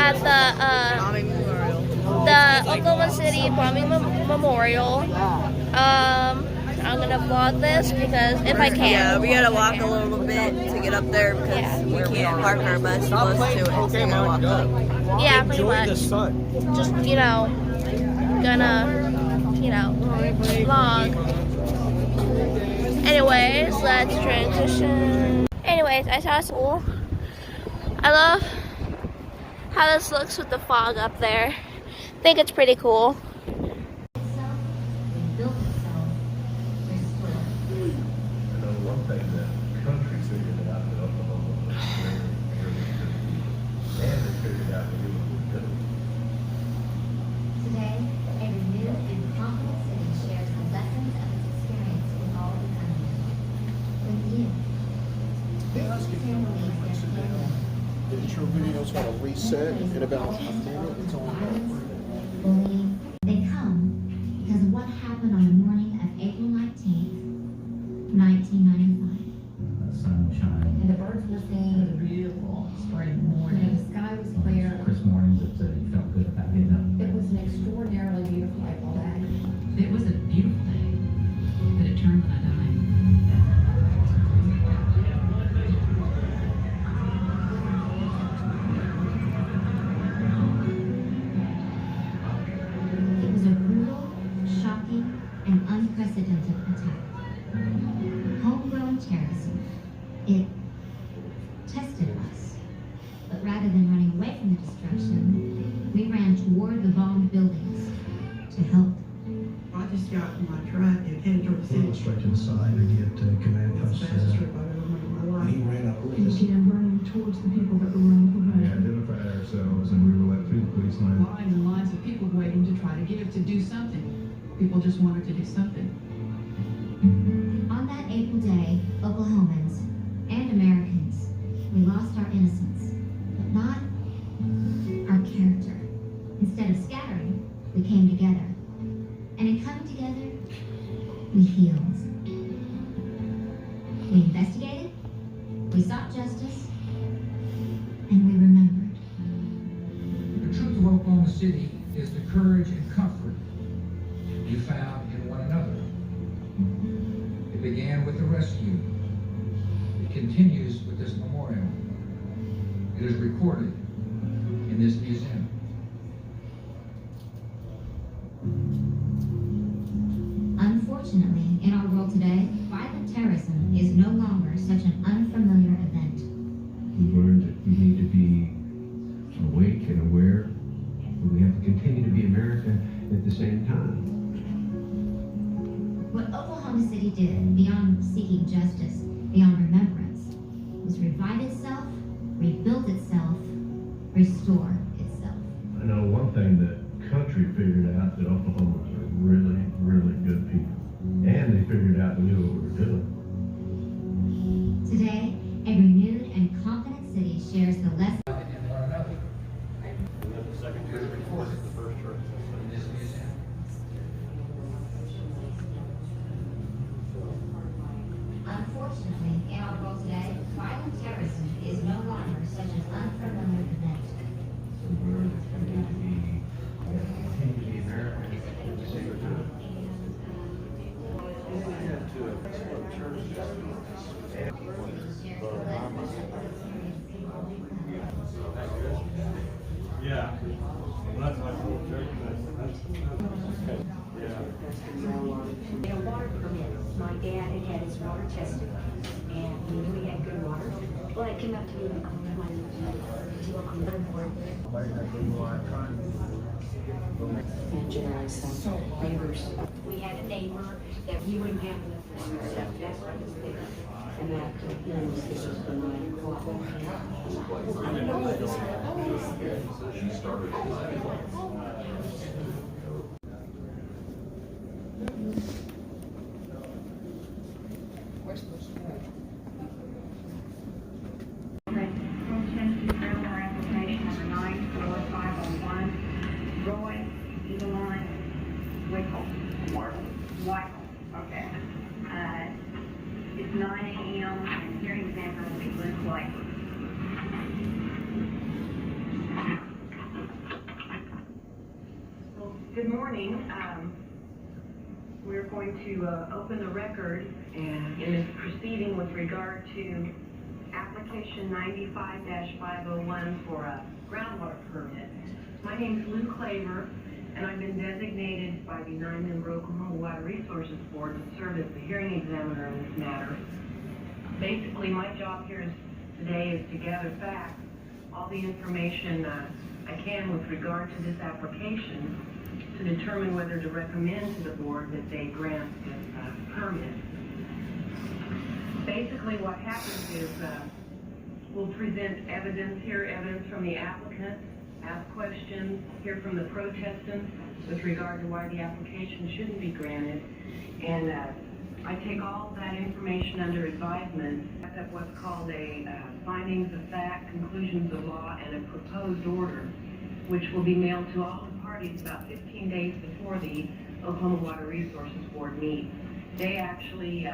at the Oklahoma City bombing memorial. I'm gonna vlog this because if I can. Yeah, we gotta walk a little bit to get up there because we can't park our bus close to it. So we gotta walk up. Yeah, pretty much. Just gonna vlog. Anyways, let's transition. Anyways, I saw school. I love how this looks with the fog up there. I think it's pretty cool. Your videos want to reset in about a minute. It's They come because of what happened on the morning of April 19th, 1995. Sunshine. And the birds were singing. Beautiful spring morning. The sky was clear. Chris mornings that said he felt good about getting up. It was an extraordinarily beautiful April day. It was a beautiful day, but it turned when I died. It was a brutal, shocking, and unprecedented attack. Homegrown terrorism. It tested us. But rather than running away from the destruction, we ran toward the bombed buildings to help. I just got in my truck and headed toward the city. Straight to the side to get command That's post. the fastest trip I've ever made in my life. He ran up with And us. began running towards the people that were running We away. identified ourselves and we were let through the police line. Lines and lines of people waiting to try to give, to do something. People just wanted to do something. On that April day, Oklahomans and Americans, we lost our innocence, but not our character. Instead of scattering, we came together. And in coming together, we healed. We investigated, we sought justice, and we remembered. The truth of Oklahoma City is the courage and comfort you found in one another. It began with the rescue. It continues with this memorial. It is recorded in this museum. Unfortunately, in our world today, violent terrorism is no longer such an unfamiliar event. We've learned that we need to be awake and aware. We have to continue to be America at the same time. What Oklahoma City did, beyond seeking justice, beyond remembrance, was revive itself, rebuild itself, restore itself. I know one thing that country figured out, that Oklahomans are really, really good people. And they figured out and knew what we were doing. Today, a renewed and confident city shares the lesson. Unfortunately, in our world today, violent terrorism is no longer such an unfamiliar event. We've learned that we need to be America at the same time. Yeah. Well, that's my whole church. A water permit. My dad had his water tested, and we knew he had good water. Well, I came up to me and called him to look on the board. And generalize some neighbors. We had a neighbor that he wouldn't have enough water, so that's what was there. And that, this was the line. She started. Okay. It's 9 a.m. and hearing exam will be looked like. Good morning. We're going to open the record and in this proceeding with regard to application 95-501 for a groundwater permit. My name is Lou Claver, and I've been designated by the 9-member Oklahoma Water Resources Board to serve as the hearing examiner in this matter. Basically, my job here today is to gather facts, all the information I can with regard to this application to determine whether to recommend to the board that they grant this permit. Basically, what happens is we'll present evidence here, evidence from the applicant, ask questions, hear from the protestants with regard to why the application shouldn't be granted, and I take all that information under advisement, back up what's called a findings of fact, conclusions of law, and a proposed order, which will be mailed to all the parties about 15 days before the Oklahoma Water Resources Board meets. They actually,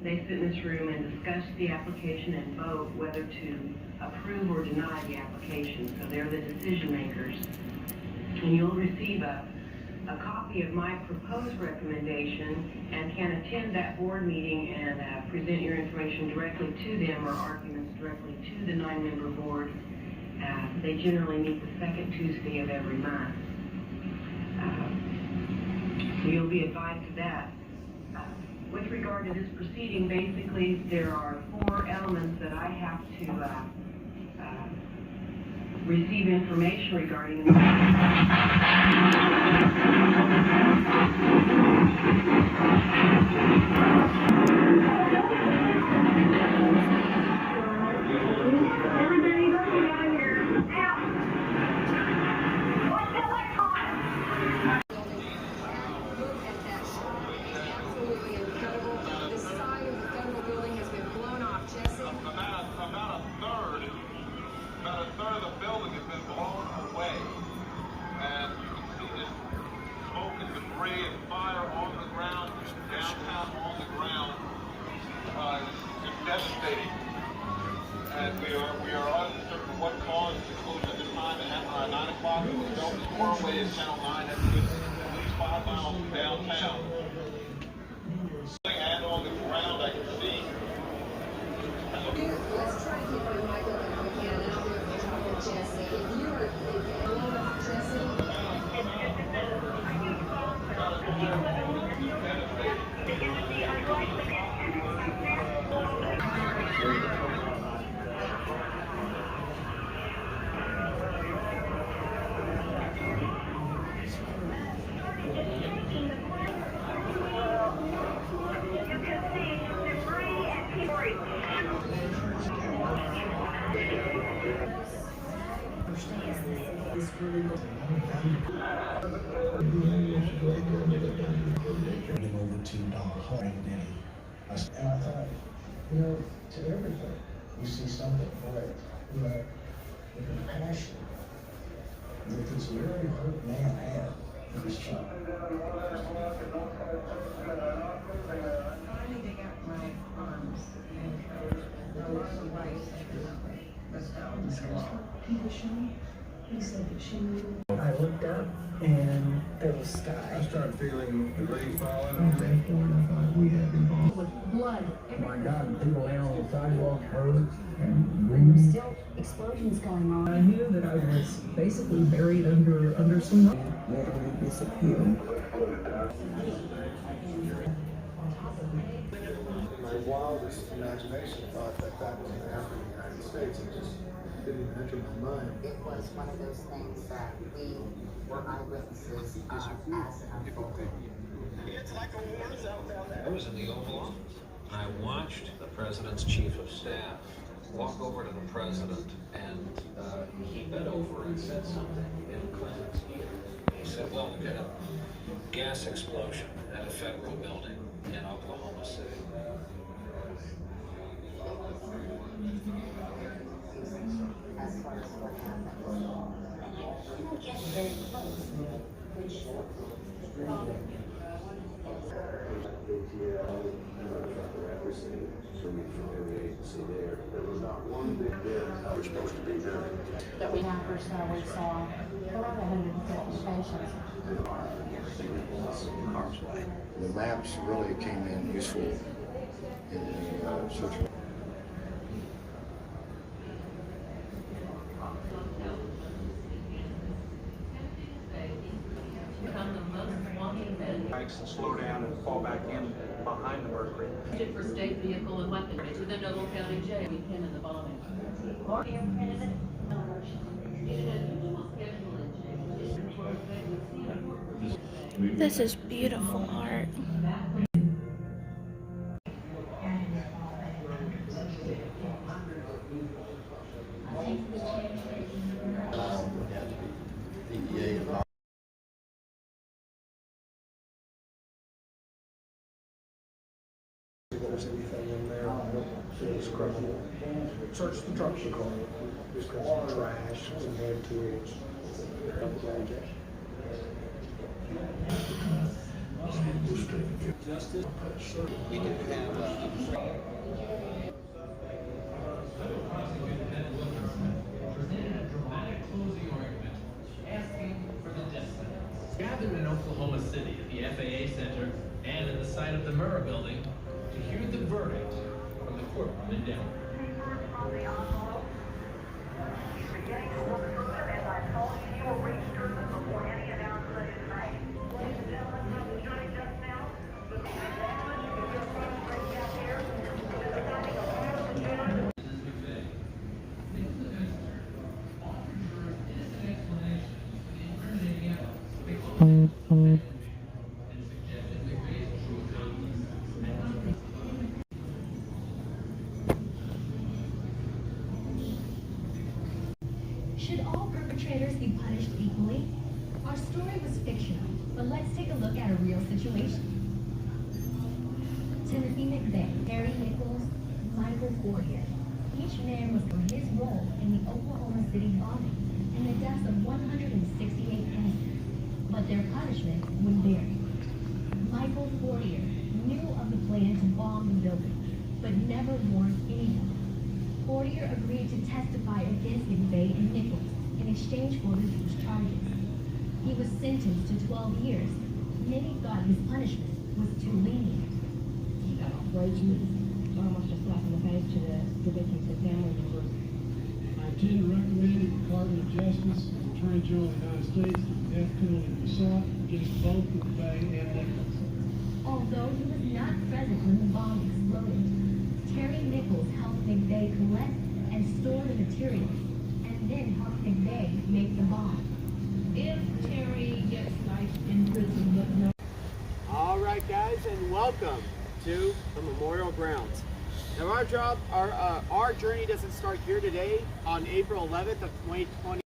they sit in this room and discuss the application and vote whether to approve or deny the application. So they're the decision makers. And you'll receive a copy of my proposed recommendation and can attend that board meeting and present your information directly to them or arguments directly to the 9-member board. They generally meet the second Tuesday of every month. So you'll be advised of that. With regard to this proceeding, basically there are 4 elements that I have to receive information regarding. Devastating, and we are uncertain what caused the closure at this time. At 9 o'clock, it was built far away in Channel 9, at least 5 miles from downtown. And on the ground, I can see. Let's try to keep my mic open if we can, and I'll do it for talk with Jesse. If you are blown off, Jesse. Over to Don Hall and I thought, you know, to everything, you see something great, but with a passion that this very hurt man had for his child. Finally, they got my arms and those rights. He was showing. He said that she knew. I looked up and there was sky. I started feeling the rain falling. At that point, I thought we had been involved. With blood. Oh my God, people laying on the sidewalk, hurt, and There were bleeding. still explosions going on. I knew that I was basically buried under some rock. Literally disappeared. My wildest imagination thought that that was going to happen in the United States. It just didn't even enter my mind. It was one of those things that we were eyewitnesses of as it unfolded. It's like a war zone down there. I was in the Oval Office. I watched the president's chief of staff walk over to the president, and he bent over and said something in Clinton's ear. He said, well, we got a gas explosion at a federal building in Oklahoma City. As far as what happened. And you get very close, which We're supposed to be there. That we now personnel we saw around 150 patients. The maps really came in useful in searching. Bikes and slow down and fall back in behind the Mercury. For state vehicle and weaponry to the Noble County Jail. We pinned in the bombing. This is beautiful art. If there's anything in there that is criminal, search the trunk of the car. Just got some trash, some bad tools. We can have gathered in Oklahoma City at the FAA Center and in the site of the Murrah Building to hear the verdict from the courtroom in Denver. Should all perpetrators be punished equally? Our story was fictional, but let's take a look at a real situation. Timothy McVeigh, Harry Nichols, Michael Fortier. Each man was for his role in the Oklahoma City bombing and the deaths of 168 innocents, but their punishment would vary. Michael Fortier knew of the plan to bomb the building, but never warned anyone. Fortier agreed to testify against McVeigh and Nichols in exchange for reduced charges. He was sentenced to 12 years. Many thought his punishment was too lenient. Great news. So almost a slap in the face to the victims and family members. I intend to recommend the Department of Justice and the Attorney General of the United States that the death penalty be sought against both McVeigh and Nichols. Although he was not present when the bomb exploded, Terry Nichols helped McVeigh collect and store the materials, and then helped McVeigh make the bomb. If Terry gets life in prison, but no. All right, guys, and welcome to the Memorial Grounds. Now, our journey doesn't start here today on April 11th of 2020.